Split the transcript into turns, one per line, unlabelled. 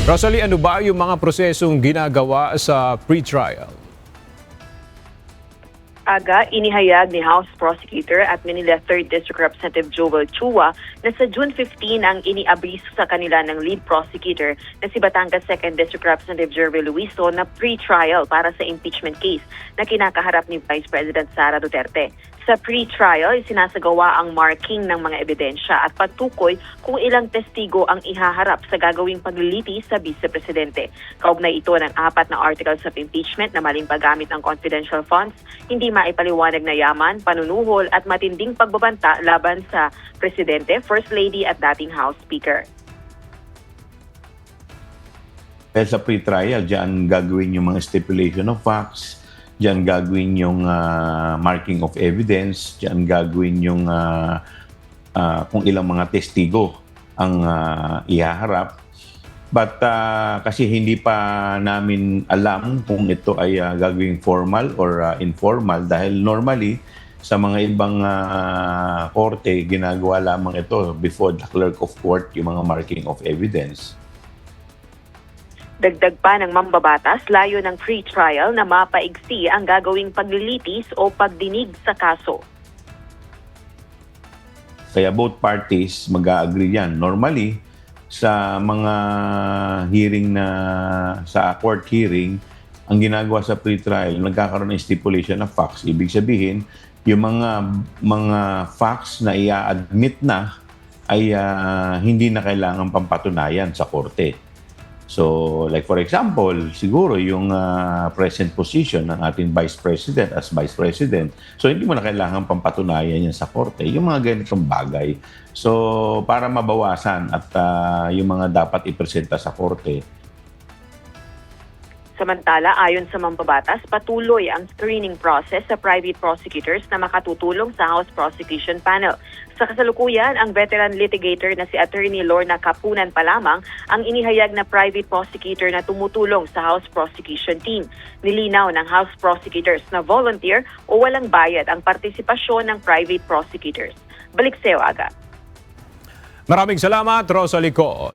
Rosalie, ano ba yung mga prosesong ginagawa sa pre-trial?
Aga, inihayag ni House Prosecutor at Manila 3rd District Representative Joel Chua na sa June 15 ang iniabiso sa kanila ng lead prosecutor na si Batangas 2nd District Representative Jervy Luiso na pre-trial para sa impeachment case na kinakaharap ni Vice President Sara Duterte. Sa pre-trial, sinasagawa ang marking ng mga ebidensya at patukoy kung ilang testigo ang ihaharap sa gagawing paglilitis sa vice-presidente. Kaugnay ito ng 4 na articles of impeachment na maling paggamit ng confidential funds, hindi maipaliwanag na yaman, panunuhol at matinding pagbabanta laban sa presidente, first lady at dating House Speaker.
Dahil sa pre-trial, diyan gagawin yung mga stipulation of facts, diyan gagawin yung marking of evidence, diyan gagawin yung kung ilang mga testigo ang ihaharap. But kasi hindi pa namin alam kung ito ay gagawing formal or informal dahil normally sa mga ibang korte, ginagawa lamang ito before the clerk of court yung mga marking of evidence.
Dagdag pa ng mambabatas, layo ng pre-trial na mapaigsi ang gagawing paglilitis o pagdinig sa kaso.
Kaya both parties mag-agree yan. Normally, sa mga hearing na sa court hearing, ang ginagawa sa pre-trial, nagkakaroon ng stipulation of facts. Ibig sabihin, yung mga facts na i-admit na ay hindi na kailangan pampatunayan sa korte. So, like for example, siguro yung present position ng ating Vice President as Vice President. So, hindi mo na kailangan pampatunayan yan sa korte. Yung mga ganitong bagay. So, para mabawasan at yung mga dapat ipresenta sa korte.
Samantala, ayon sa mambabatas, patuloy ang screening process sa private prosecutors na makatutulong sa House Prosecution Panel. Sa kasalukuyan, ang veteran litigator na si Attorney Lorna Capunan pa lamang ang inihayag na private prosecutor na tumutulong sa House Prosecution Team. Nilinaw ng House Prosecutors na volunteer o walang bayad ang partisipasyon ng private prosecutors. Balik sa'yo, Aga.
Maraming salamat, Rosalie Co.